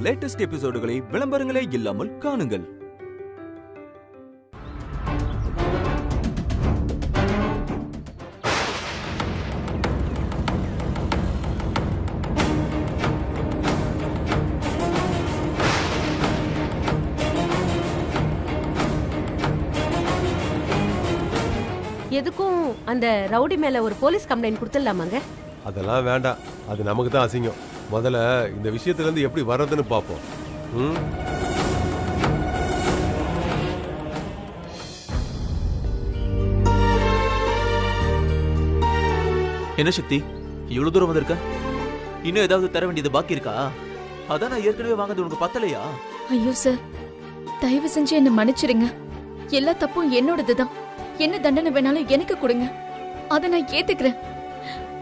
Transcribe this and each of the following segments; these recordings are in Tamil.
லேட்டஸ்ட் எபிசோடுகளை விளம்பரங்களே இல்லாமல் காணுங்கள். எதுக்கும் அந்த ரவுடி மேல ஒரு போலீஸ் கம்ப்ளைண்ட் கொடுத்துடலாமாங்க? அதெல்லாம் வேண்டாம், அது நமக்கு தான் அசிங்கம். முதல்ல இந்த விஷயத்துல இருந்து எப்படி வர்றதுன்னு பாப்போம். என்ன சக்தி, இவ்வளவு தூரம் வந்திருக்க? இன்னும் ஏதாவது தர வேண்டியது பாக்கி இருக்கா? அதான் நான் ஏற்கனவே வாங்குறது உனக்கு பத்தலையா? ஐயோ சார், தயவு செஞ்சு என்ன மன்னிச்சிருங்க. எல்லா தப்பும் என்னோடதுதான். என்ன தண்டனை வேணாலும் எனக்கு கொடுங்க, அதை நான் ஏத்துக்கிறேன்.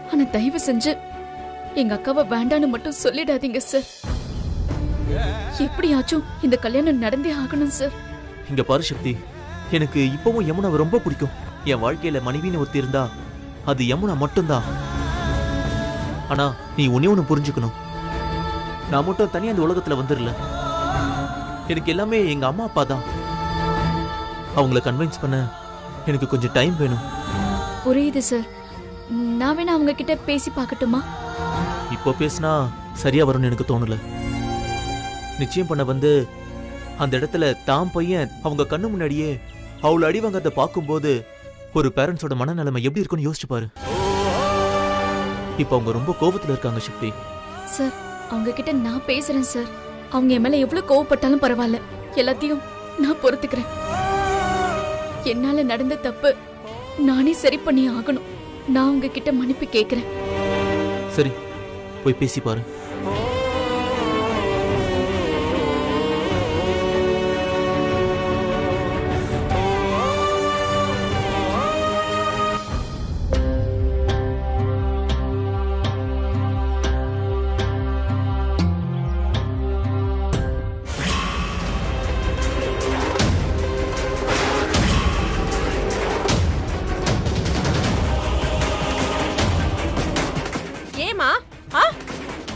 ஆனா தயவு செஞ்சு எங்க அக்காவை வேண்டான்னு மட்டும் சொல்லிடாதீங்க சார். எப்படியாச்சும் இந்த கல்யாணம் நடந்தே ஆகணும் சார். இங்க பாரு சக்தி, எனக்கு இப்பவும் யமுனாவை ரொம்ப பிடிக்கும். என் வாழ்க்கையில மனைவின்னு ஒருத்தி இருந்தா அது யமுனா மட்டும்தான். ஆனா நீ ஒண்ணு புரிஞ்சுக்கணும், நான் மட்டும் தனியா அந்த உலகத்துல வந்துடல. எனக்கு எல்லாமே எங்க அம்மா அப்பா தான். அவங்கள கன்வின்ஸ் பண்ண எனக்கு கொஞ்சம் டைம் வேணும். புரியுது சார், நான் வேணா அவங்க கிட்ட பேசி பார்க்கட்டுமா? இப்போ பேசினா சரியா வரும்னு எனக்கு தோணல. நிச்சயம் பண்ண வந்து அந்த இடத்துல தான் பையன் அவங்க கண்ணு முன்னாடியே அவளை அடி வாங்கறத பார்க்கும்போது ஒரு பேரண்ட்ஸோட மனநிலைமை எப்படி இருக்குன்னு யோசிச்சு பாரு. இப்ப அவங்க ரொம்ப கோபத்துல இருக்காங்க சக்தி. சார், அவங்க கிட்ட நான் பேசுறேன் சார். அவங்க என் மேல எவ்வளவு கோவப்பட்டாலும் பரவாயில்ல, எல்லாத்தையும் நான் பொறுத்துக்கிறேன். என்னால நடந்த தப்பு நானே சரி பண்ணி ஆகணும். நான் உங்க கிட்ட மன்னிப்பு கேக்குறேன். சரி, போய் பேசி பாரு.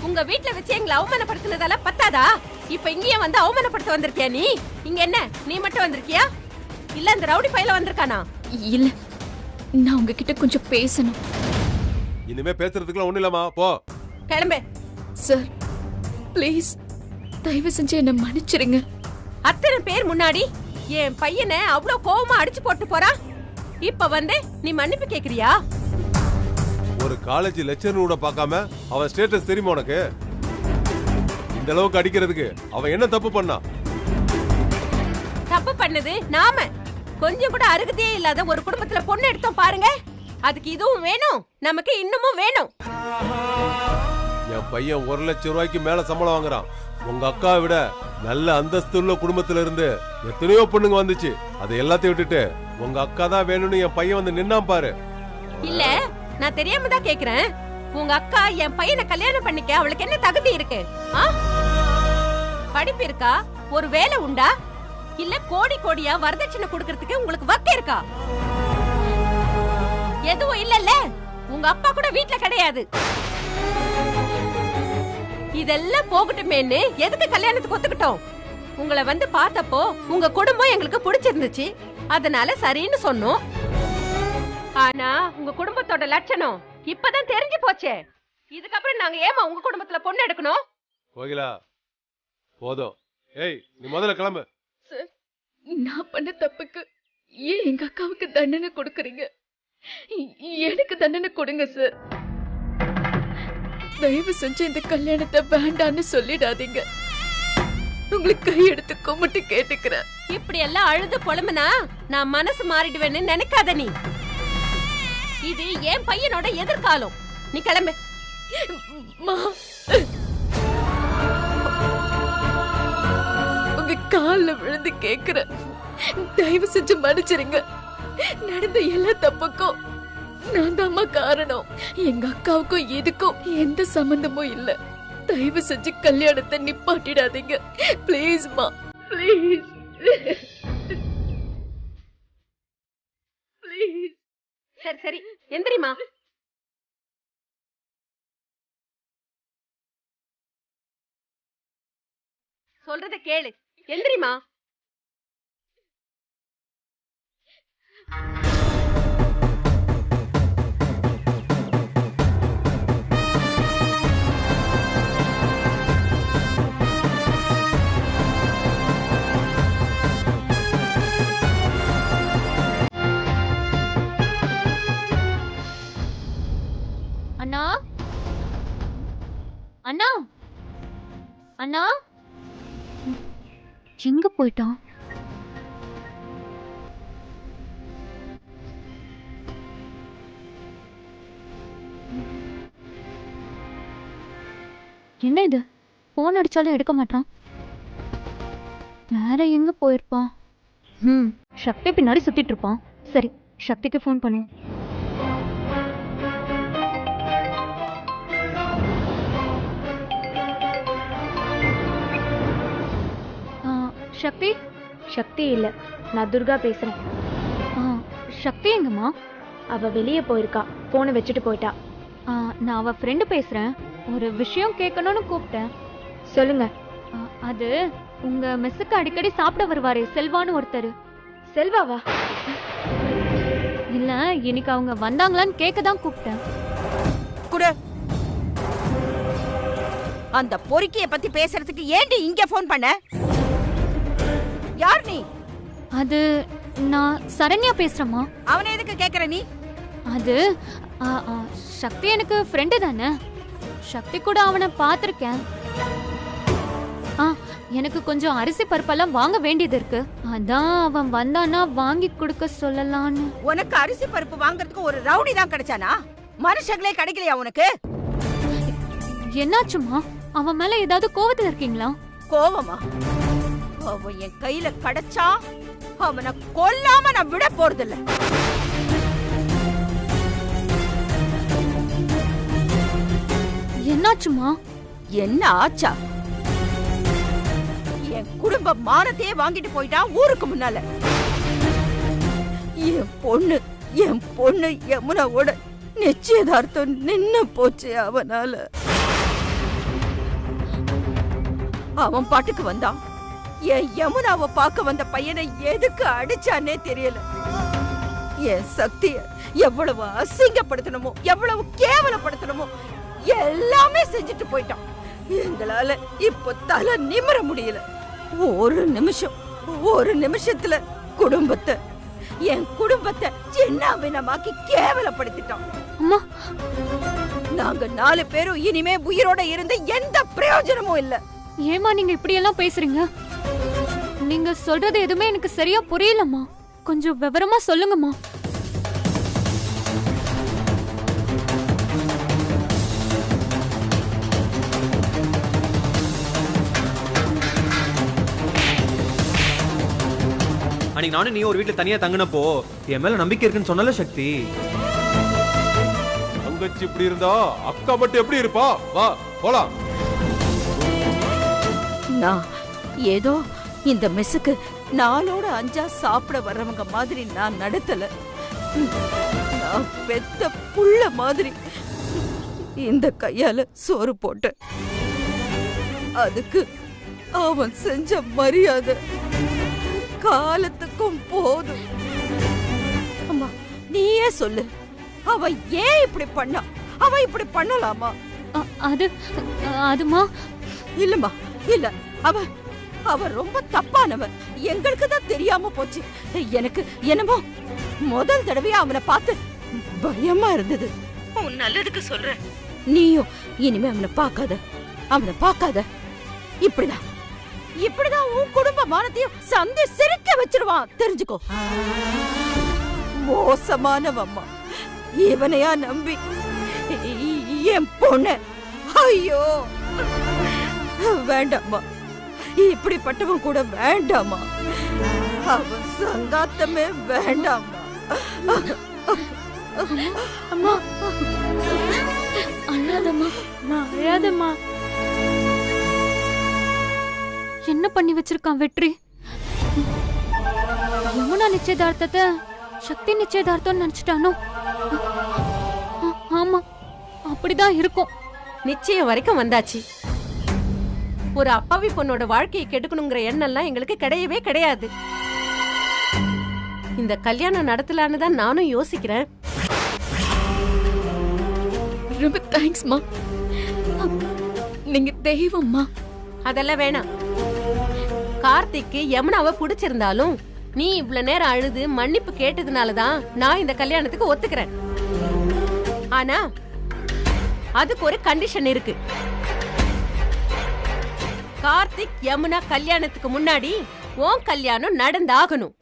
உங்க வீட்ல வச்சு எங்களை அவமானப்படுத்தினதால பத்தாதா? இப்ப இங்கேயே வந்து அவமானப்படுத்த வந்திருக்கியா நீ? இங்க என்ன நீ மட்டும் வந்திருக்கியா, இல்ல அந்த ரவுடி பையல வந்திருக்கானா? இல்ல, நான் உங்ககிட்ட கொஞ்சம் பேசணும். இனிமே பேசுறதுக்குலாம் ஒண்ணு இல்லமா, போ கிளம்பு. சார் ப்ளீஸ், தயவு செஞ்சு என்ன மன்னிச்சிருங்க. அத்தனை பேர் முன்னாடி என் பையனை அவ்வளவு கோவமா அடிச்சு போட்டு போறா. இப்ப வந்து நீ மன்னிப்பு கேக்குறியா? ஒரு காலேஜ் லெக்சர் கூட பார்க்காம அவன் ஸ்டேட்டஸ் தெரியுமா உனக்கு? இந்த அளவுக்கு அடிக்கிறதுக்கு அவன் என்ன தப்பு பண்ணா? தப்பு பண்ணது நாம. கொஞ்சம் கூட அருகதையே இல்லாத ஒரு குடும்பத்துல பொண்ணு எடுத்தோம் பாருங்க. அதுக்கு இதுவும் வேணும், நமக்கு இன்னமும் வேணும். என் பையன் 1 லட்சம் ரூபாய்க்கு மேல சம்பளம் வாங்குறான். உங்க அக்காவை விட நல்ல அந்தஸ்து உள்ள குடும்பத்துல இருந்து எத்தனையோ பொண்ணுங்க வந்துச்சு. அதை எல்லாத்தையும் விட்டுட்டு உங்க அக்கா தான் வேணும்னு என் பையன் வந்து நின்னான் பாரு. இல்ல, நான் தெரியாம தான் கேக்குறேன். உங்க அக்கா என் பையனை கல்யாணம் பண்ணிக்க அவளுக்கு என்ன தகுதி இருக்கு? படிப்பு இருக்கா? ஒரு வேலை உண்டா? இல்ல கோடி கோடியா வரதட்சணை கொடுக்கறதுக்கு உங்களுக்கு வக்க இருக்கா? எதுவும் இல்லல்ல. உங்க அப்பா கூட வீட்ல கிடையாது. இதெல்லாம் போகட்டுமேன்னு எதுக்கு கல்யாணத்துக்கு ஒத்துக்கிட்டோம்? உங்களை வந்து பார்த்தப்போ உங்க குடும்பம் எங்களுக்கு பிடிச்சிருந்துச்சு, அதனால சரின்னு சொன்னோம். ஆனா உங்க குடும்பத்தோட லட்சணம் இப்பதான் தெரிஞ்சு போச்சே. இதுக்கப்புறம் நாங்க ஏமா உங்க குடும்பத்துல பொண்ணு எடுக்கணும்? கோகிலா, போதும். ஏய், நீ முதல்ல கிளம்பு. சார், நான் பண்ண தப்புக்கு ஏன் எங்க அக்காவுக்கு தண்டனை கொடுக்கறீங்க? எனக்கு தண்டனை கொடுங்க சார். தயவு செஞ்சு இந்த கல்யாணத்தை வேண்டான்னு சொல்லிடாதீங்க. உங்களுக்கு கை எடுத்து கும்பிட்டு கேட்டுக்கிறேன். இப்படி எல்லாம் அழுது புலம்புனா நான் மனசு மாறிடுவேன்னு நினைக்காத நீ. இது என் பையனோட எதிர்காலம். நீ கிளம்பு. உங்க கால்ல விழுந்து கேக்குறேன், தயவு செஞ்சு மன்னிச்சிருங்க. நடந்த எல்லா தப்புக்கும் நான் தாம்மா காரணம். எங்க அக்காவுக்கும் இதுக்கும் எந்த சம்பந்தமும் இல்ல. தயவு செஞ்சு கல்யாணத்தை நிப்பாட்டிடாதீங்க ப்ளீஸ்மா, ப்ளீஸ். சரி சரி, எந்திரிமா. சொல்றத கேளு. எந்திரிமா. அண்ணா அண்ணா அண்ணா எங்க போயிட்டான்? என்ன இது? போன் அடிச்சாலும் எடுக்க மாட்டான். வேற எங்க போயிருப்பான்? சக்தி பின்னாடி சுத்திட்டு இருப்பான். சரி, சக்திக்கு ஃபோன் பண்ணு. சக்தி? சக்தி இல்ல, நான் துர்கா பேசுறேன். சக்தி எங்கம்மா? அவ வெளியே போயிருக்கா, போனை வச்சுட்டு போயிட்டா. நான் அவ ஃப்ரெண்டு பேசுறேன். ஒரு விஷயம் கேட்கணும்னு கூப்பிட்டேன். சொல்லுங்க. அது உங்க மெஸ்ஸுக்கு அடிக்கடி சாப்பிட வருவாரே செல்வான்னு ஒருத்தர். செல்வாவா? இல்ல, இன்னைக்கு அவங்க வந்தாங்களான்னு கேட்க தான் கூப்பிட்டேன். குடு. அந்த பொறுக்கிய பத்தி பேசுறதுக்கு ஏண்டி இங்க ஃபோன் பண்ண? யார் நீ? அது நான் சரண்யா பேசுறேம்மா. அவனை எதுக்கு கேக்குற நீ? அது சக்தி எனக்கு ஃப்ரெண்டு தானே. சக்தி கூட அவனை பார்த்திருக்கேன். எனக்கு கொஞ்சம் அரிசி பருப்பெல்லாம் வாங்க வேண்டியது இருக்கு. அதான் அவன் வந்தானா வாங்கி கொடுக்க சொல்லலான்னு. உனக்கு அரிசி பருப்பு வாங்குறதுக்கு ஒரு ரவுடி தான் கிடைச்சானா? மனுஷங்களே கிடைக்கலையா உனக்கு? என்னாச்சுமா? அவன் மேல ஏதாவது கோவத்துல இருக்கீங்களா? கோவமா? அவன் என் கையில கிடைச்சா அவனை கொல்லாம நான் விட போறதில்ல. என்னாச்சுமா? என்ன ஆச்சா? என் குடும்ப மானத்தையே வாங்கிட்டு போயிட்டான் ஊருக்கு முன்னால. என் பொண்ணு யமுனாவோட நிச்சயதார்த்தம் நின்னு போச்சு அவனால. அவன் பாட்டுக்கு வந்தான். என் யமுனாவை பார்க்க வந்த பையனை எதுக்கு அடிச்சானே தெரியல. என் சக்திய எவ்வளவு அசிங்கப்படுத்தணுமோ, எவ்வளவு கேவலப்படுத்தணுமோ எல்லாமே செஞ்சுட்டு போயிட்டான். எங்களால இப்ப தலை நிமிர முடியல. ஒரு நிமிஷத்துல என் குடும்பத்தை சின்ன பின்னமாக்கி கேவலப்படுத்திட்டான். அம்மா, நாங்க 4 பேரும் இனிமே உயிரோட இருந்து எந்த பிரயோஜனமும் இல்ல. ஏமா நீங்க இப்படி எல்லாம் பேசுறீங்க? நீங்க சொல்றது எதுவுமே எனக்கு சரியா புரியலம்மா. கொஞ்சம் விவரமா சொல்லுங்கம்மா. அன்னைக்கு நானும் நீ ஒரு வீட்டுல தனியா தங்கினப்போ என் மேல நம்பிக்கை இருக்குன்னு சொன்னல சக்தி. தங்கச்சி இப்படி இருந்தா அக்கா மட்டும் எப்படி இருப்பா? வா போலாம். நான் ஏதோ இந்த மெஸ்ஸுக்கு 4ஓட 5 சாப்பிட வர்றவங்க மாதிரி நான் நடத்தல. நான் பெத்த புள்ள மாதிரி இந்த கையால சோறு போட்ட. அதுக்கு அவன் செஞ்ச மரியாதை காலத்துக்கும் போதும். அம்மா, நீயே சொல்லு, அவன் ஏன் இப்படி பண்ணா? அவன் இப்படி பண்ணலாமா? அதுமா இல்லம்மா, இல்ல. அவன் ரொம்ப தப்பானவன். எங்களுக்கு தான் தெரியாம போச்சு. எனக்கு என்னமோ முதல் தடவையா அவனை பார்த்து பயமா இருந்தது. உன் நல்லதுக்கு சொல்றேன். நீயும் இனிமே அவனை பார்க்காத. இப்படிதான் உன் குடும்ப மானத்தையும் சந்தி சிரிக்க வச்சிருவான், தெரிஞ்சுக்கோ. மோசமானவம்மா. இவனையா நம்பி என் பொண்ணு. ஐயோ வேண்டாம்மா, இப்படிப்பட்டவன் கூட வேண்டாமா. அவன் சங்காத்தமே வேண்டாமா. அம்மா, அழாதம்மா, அழாதம்மா. என்ன பண்ணி வச்சிருக்கான் வெற்றி? யமுனா நிச்சயதார்த்தத்தை சக்தி நிச்சயதார்த்தம் நினைச்சிட்டானோ? ஆமா, அப்படிதான் இருக்கும். நிச்சயம் வரைக்கும் வந்தாச்சு. ஒரு அப்பாவி பொண்ணோட வாழ்க்கையை கெடுக்கணுங்கிற எண்ணம்லாம் எங்களுக்கு கிடையவே கிடையாது. இந்த கல்யாணம் நடத்தலான்னு தான் நானும் யோசிக்கிறேன். ரொம்ப தேங்க்ஸ்மா, நீங்க தெய்வம்மா. அதெல்லாம் வேணாம். கார்த்திக்கு யமுனாவை பிடிச்சிருந்தாலும் நீ இவ்வளவு நேரம் அழுது மன்னிப்பு கேட்டதுனாலதான் நான் இந்த கல்யாணத்துக்கு ஒத்துக்கிறேன். ஆனா அதுக்கு ஒரு கண்டிஷன் இருக்கு. கார்த்திக் யமுனா கல்யாணத்துக்கு முன்னாடி உன் கல்யாணம் நடந்தாகணும்.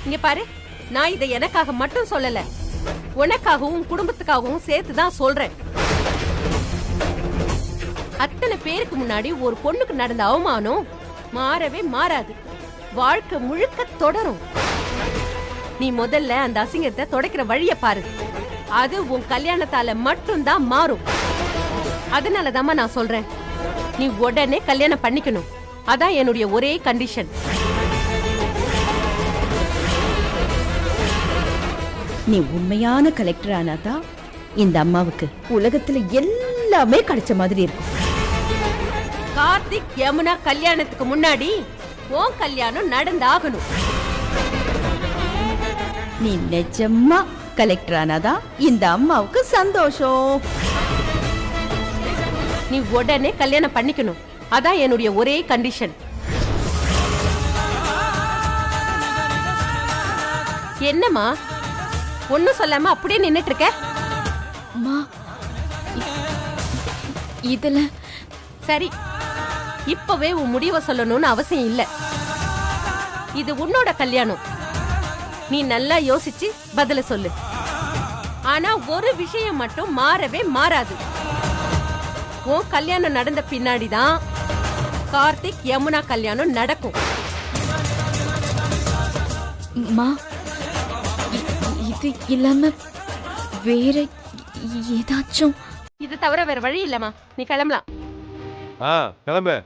இங்க பாரு, நான் இதை எனக்காக மட்டும் சொல்லல, உனக்காகவும் குடும்பத்துக்காகவும் சேர்த்துதான் சொல்றேன். அத்தனை பேருக்கு முன்னாடி ஒரு பொண்ணுக்கு நடந்த அவமானம் மாறவே மாறாது, வாழ்க்கை முழுக்க தொடரும். நீ முதல்ல அந்த அசிங்கத்தை துடைக்கிற வழிய பாரு. அது உன் கல்யாணத்தால மட்டும்தான் மாறும். அதனாலதாம்மா நான் சொல்றேன், நீ உடனே கல்யாணம் பண்ணிக்கணும். அதான் என்னுடைய ஒரே கண்டிஷன். நீ உண்மையான கலெக்டர் ஆனாதான் இந்த அம்மாவுக்கு உலகத்துல எல்லாமே கிடைச்ச மாதிரி இருக்கும். கார்த்திக் யமுனா கல்யாணத்துக்கு முன்னாடி உன் கல்யாணம் நடந்தாகணும். நீ நிஜமா கலெக்டர் ஆனாதான் இந்த அம்மாவுக்கு சந்தோஷம். நீ உடனே கல்யாணம் பண்ணிக்கணும். அதான் என்னுடைய ஒரே கண்டிஷன். என்னம்மா ஒன்னும் சொல்லாம அப்படியே நின்னுட்டு இருக்க? அம்மா, இதுல சரி, இப்பவே உன் முடிவை சொல்லணும்னு அவசியம் இல்ல. இது உன்னோட கல்யாணம். நீ நல்லா யோசிச்சு பதில சொல்லு. ஆனா ஒரு விஷயம் மட்டும் மாறவே மாறாது. உன் கல்யாணம் நடந்த பின்னாடிதான் கார்த்திக் யமுனா கல்யாணம் நடக்கும். அம்மா, இது இல்லாம வேற ஏதாச்சும்? இது தவிர வேற வழி இல்லம்மா, நீ கிளம்பலாம். கிளம்பு.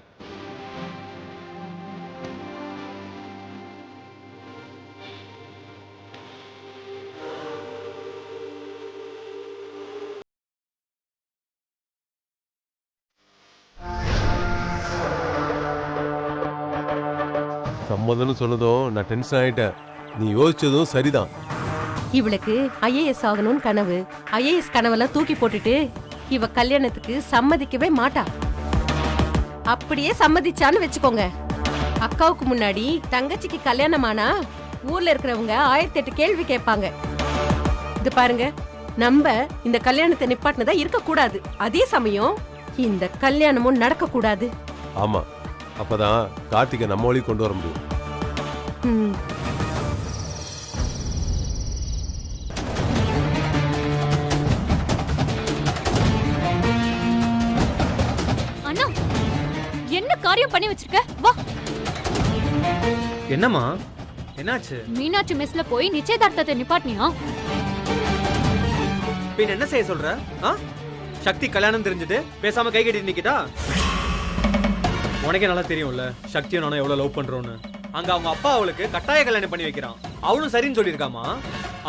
சம்மதம்னு சொன்னதும் நான் டென்ஷன் ஆயிட்டேன். நீ யோசிச்சதும் சரிதான். இவளுக்கு ஐஏஎஸ் ஆகணும்னு கனவு. ஐஏஎஸ் கனவெல்லாம் தூக்கி போட்டுட்டு இவ கல்யாணத்துக்கு சம்மதிக்கவே மாட்டா. அப்படியே சம்மதிச்சான்னு வச்சுக்கோங்க, அக்காவுக்கு முன்னாடி தங்கச்சிக்கு கல்யாணமானா ஊர்ல இருக்கிறவங்க 1008 கேள்வி கேட்பாங்க. இது பாருங்க, நம்ம இந்த கல்யாணத்தை நிப்பாட்டினதா இருக்க கூடாது. அதே சமயம் இந்த கல்யாணமும் நடக்க கூடாது. ஆமா, அப்பதான் கார்த்திகை நம்ம வழி கொண்டு வர முடியும். அண்ணா, என்ன காரியம் பண்ணி வச்சிருக்க? வா. என்னம்மா, என்னாச்சு? மீனாட்சி மெஸ்ல போய் நிச்சயதார்த்தத்தை நிப்பாட்டினியா? பின் என்ன செய்ய சொல்ற? சக்தி கல்யாணம் தெரிஞ்சுட்டு பேசாம கை கட்டி நிக்கிட்டா? உனக்கே நல்லா தெரியும்ல சக்தியும் நானும் எவ்வளவு லவ் பண்றோன்னு. அங்க அவங்க அப்பா அவளுக்கு கட்டாய கல்யாணம் பண்ணி வைக்கிறான். அவளும் சரின்னு சொல்லியிருக்காமா.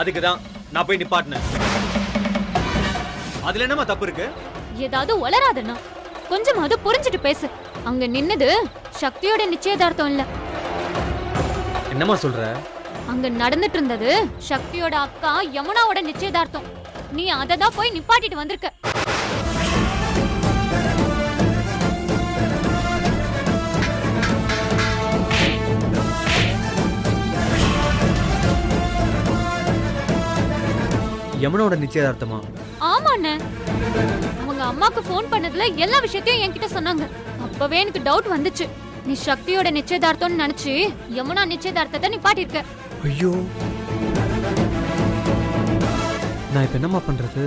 அதுக்குதான் நான் போய் நிப்பாட்டினேன். அதுல என்னமா தப்பு இருக்கு? ஏதாவது உளராதண்ணா, கொஞ்சமாவது புரிஞ்சுட்டு பேசு. அங்க நின்னது சக்தியோட நிச்சயதார்த்தம் இல்ல. என்னமா சொல்ற? அங்க நடந்துட்டு இருந்தது சக்தியோட அக்கா யமுனாவோட நிச்சயதார்த்தம். நீ அததான் போய் நிப்பாட்டிட்டு வந்திருக்க. யமுனோட நிச்சயதார்த்தமா? ஆமா அண்ணே, அவங்க அம்மாக்கு போன் பண்ணதுல எல்லா விஷயத்தையும் என்கிட்ட சொன்னாங்க. அப்பவே எனக்கு டவுட் வந்துச்சு, நீ சக்தியோட நிச்சயதார்த்தம்னு நினைச்சு யமுனா நிச்சயதார்த்தத்தை நிப்பாட்டிருக்க. ஐயோ, நான் இப்ப என்னமா பண்றது?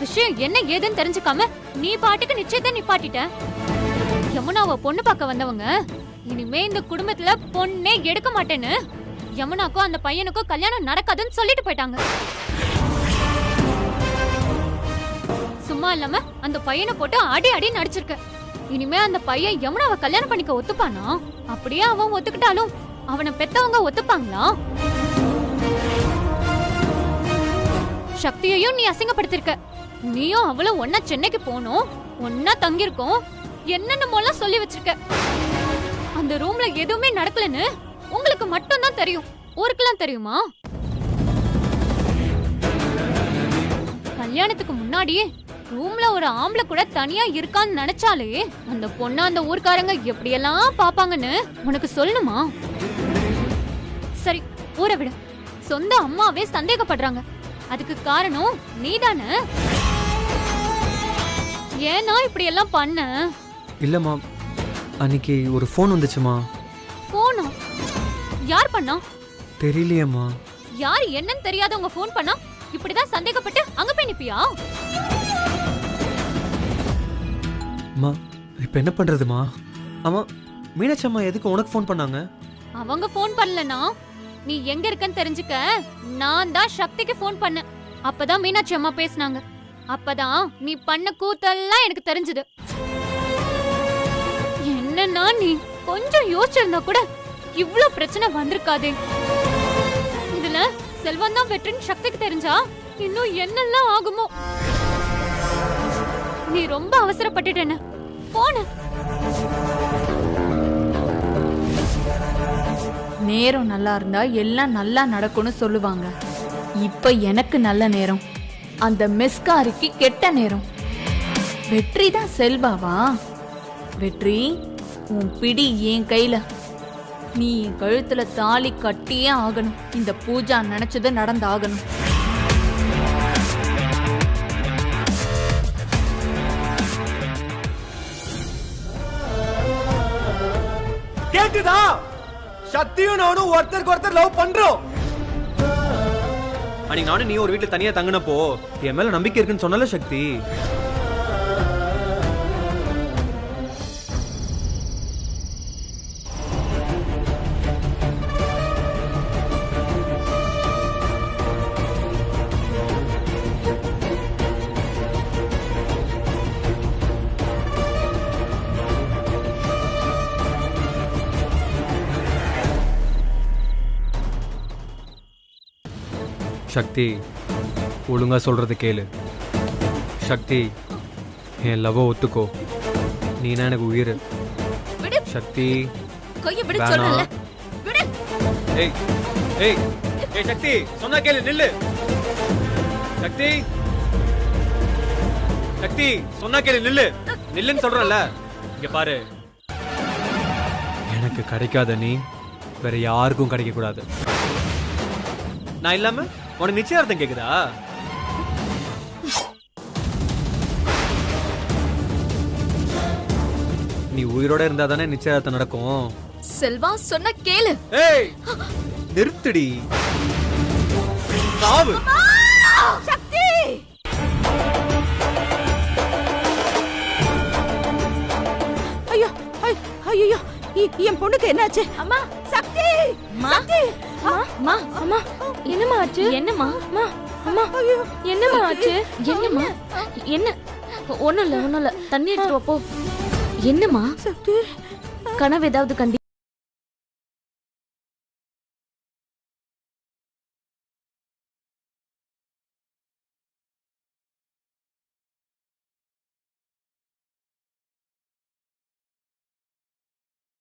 விஷயம் என்ன ஏதுன்னு தெரிஞ்சுக்காம நீ பாட்டுக்கு நிச்சயத்தை நிப்பாட்டிட்ட. யமுனாவை பொண்ணு பார்க்க வந்தவங்க இனிமே இந்த குடும்பத்துல பொண்ணே எடுக்க மாட்டேன்னு யமுனாக்கும் அந்த பையனுக்கும் கல்யாணம் நடக்காதுன்னு சொல்லிட்டு போயிட்டாங்க. சும்மா இல்லாம அந்த பையனை போட்டு அடி அடி நடிச்சிருக்க. இனிமே அந்த பையன் யமுனாவை கல்யாணம் பண்ணிக்க ஒத்துப்பானா? அப்படியே அவன் ஒத்துக்கிட்டாலும் அவனை பெத்தவங்க ஒத்துப்பாங்களா? சக்தியையும் நீ அசிங்கப்படுத்திருக்க. நீயும் அவளும் ஒன்னா சென்னைக்கு போனோம், ஒன்னா தங்கியிருக்கோம், என்னென்னமோலாம் சொல்லி வச்சிருக்க. அந்த ரூம்ல எதுவுமே நடக்கலன்னு உங்களுக்கு மட்டும் தான் தெரியும், ஊருக்கெல்லாம் தெரியுமா? கல்யாணத்துக்கு முன்னாடியே ரூம்ல ஒரு ஆம்பளை கூட தனியா இருக்கான்னு நினைச்சாலே அந்த பொண்ண அந்த ஊர்க்காரங்க எப்படியெல்லாம் பாப்பாங்கன்னு உனக்கு சொல்லணுமா? சரி, ஊரை விடு. சொந்த அம்மாவே சந்தேகப்படுறாங்க. அதுக்கு காரணம் நீதானே? ஏன்னா இப்படி எல்லாம் பண்ண? இல்லம்மா, அன்னைக்கு ஒரு ஃபோன் வந்துச்சுமா. போனா? யார் பண்ணா? தெரியலையம்மா. யார் என்னன்னு தெரியாதவங்க ஃபோன் பண்ணா இப்படிதான் சந்தேகப்பட்டு அங்க போய் நிப்பியா? அம்மா, இப்போ என்ன பண்றதுமா? ஆமா, மீனாட்சி அம்மா எதுக்கு உனக்கு ஃபோன் பண்ணாங்க? அவங்க ஃபோன் பண்ணலனா நீ எங்க இருக்கன்னு தெரிஞ்சுக்க நான் தான் சக்திக்கு ஃபோன் பண்ணேன். அப்பதான் மீனாட்சி அம்மா பேசினாங்க. அப்பதான் நீ பண்ண கூத்தெல்லாம் எனக்கு தெரிஞ்சது. என்னன்னா நீ கொஞ்சம் யோசிச்சிருந்தா கூட இவ்ளோ பிரச்சனை வந்திருக்காதே. இதுல செல்வம் தான் வெற்றின்னு சக்திக்கு தெரிஞ்சா இன்னும் என்னெல்லாம் ஆகுமோ? நீ ரொம்ப அவசரப்பட்டுட்டேன்னு போன. நேரம் நல்லா இருந்தா எல்லாம் நல்லா நடக்கும்னு சொல்லுவாங்க. இப்ப எனக்கு நல்ல நேரம், அந்த மிஸ்காரிக்கு கெட்ட நேரம். வெற்றி தான் செல்வாவா? வெற்றி, உன் பிடி என் கையில. நீ என் கழுத்துல தாலி கட்டியே ஆகணும். இந்த பூஜா நினைச்சது நடந்தாகணும். கேக்குதா? சக்தியும் நானும் ஒருத்தருக்கு ஒருத்தர் லவ் பண்றோம். அன்னைக்கு நானும் நீ ஒரு வீட்டுல தனியா தங்கினப்போ என் மேல நம்பிக்கை இருக்குன்னு சொன்னல சக்தி. சக்தி, ஒழுங்கா சொல்றது கேளு. சக்தி, என் லவ் ஒத்துக்கோ. நீனா எனக்கு உயிர். சக்தி, வேணாம். ஏய் ஏய் ஏய் சக்தி, சொன்னா கேளு, நில்லு. சக்தி, சக்தி, சொன்னா கேளு, நில்லு. நில்லுன்னு சொல்றேன்ல. இங்க பாரு, எனக்கு கிடைக்காத நீ வேற யாருக்கும் கிடைக்க கூடாது. நான் இல்லாம உனக்கு நிச்சயார்த்தம் கேக்குதா? நீ உயிரோட இருந்தா தானே நிச்சயார்த்தம் நடக்கும். செல்வா, சொன்ன கேளு. ஏய், நிறுத்துடி. சாவு. சக்தி! ஐயோ ஐயோ, என் பொண்ணுக்கு என்னாச்சு? அம்மா, சக்தி! சக்தி! அம்மா, அம்மா, என்னம்மா ஆச்சு? என்னம்மா? அம்மா, அம்மா, என்னம்மா ஆச்சு? என்னம்மா? என்ன? ஒண்ணும் இல்ல, தண்ணி எடுத்து வா போ. என்னம்மா? சக்தி, கனவு ஏதாவது கண்டி?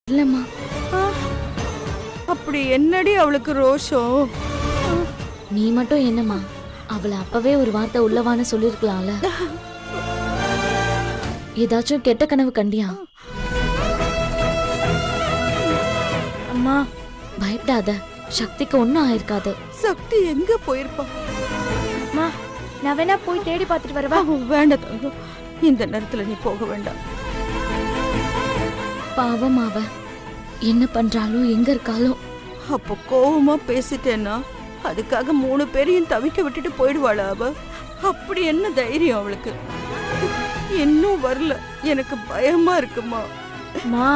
இல்லம்மா. அப்படி என்னடி அவளுக்கு ரோஷம்? நீ மட்டும் என்னம்மா, அவளை அப்பவே ஒரு வார்த்தை உள்ளவான்னு சொல்லிருக்கலாம்ல. ஏதாச்சும் கெட்ட கனவு கண்டியா? அம்மா, பயப்படாத, சக்திக்கு ஒன்னும் ஆயிருக்காது. சக்தி எங்க போயிருப்பா? அம்மா, நான் வேணா போய் தேடி பார்த்துட்டு வரவா? வேண்டாம் தங்கம், இந்த நேரத்துல நீ போக வேண்டாம். பாவம் அவ என்ன பண்றாலும் எங்க இருக்காலும். அப்போ கோவமா பேசிட்டேன்னா அதுக்காக 3 பேரையும் தவிக்க விட்டுட்டு போயிடுவாளா அவ? அப்படி என்ன தைரியம் அவளுக்கு? இன்னும் வரல, எனக்கு பயமா இருக்குமா. மா,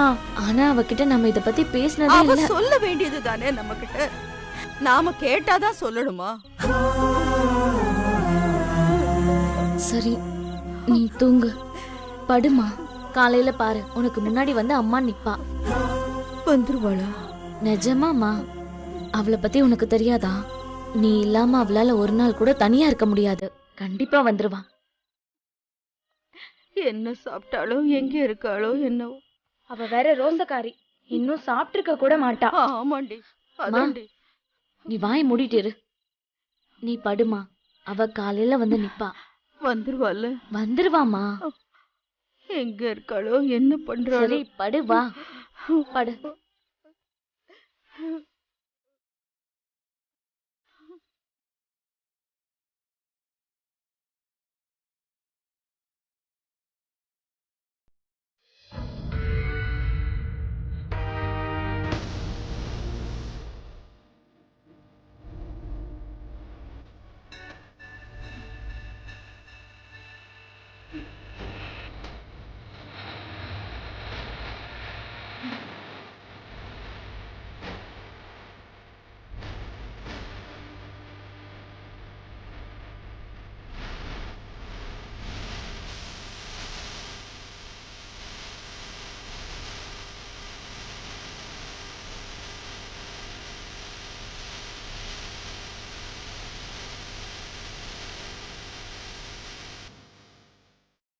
ஆனா அவகிட்ட நம்ம இத பத்தி பேசினதே அவ இல்ல. சொல்ல வேண்டியது தானே நம்ம கிட்ட. நாம கேட்டாதான் சொல்லணுமா? சரி, நீ தூங்கு, படுமா. காலையில பாரு, உனக்கு முன்னாடி வந்து அம்மா நிப்பா. வந்துருவாளா? நிஜமாமா, அவளை பத்தி உனக்கு தெரியாதா? நீ இல்லாம அவளால ஒரு நாள் கூட தனியா இருக்க முடியாது. கண்டிப்பா வந்துருவா. என்ன சாப்பிட்டாலோ எங்க இருக்காளோ என்னவோ. அவ வேற ரோசக்காரி, இன்னும் சாப்பிட்டிருக்க கூட மாட்டா. ஆமாண்டி, அதாண்டி. நீ வாய் மூடிட்டு இரு. நீ படுமா, அவ காலையில வந்து நிப்பா. வந்துருவாள். வந்துருவாமா. எங்க இருக்காளோ என்ன பண்றாளோ. சரி படு, வா படு.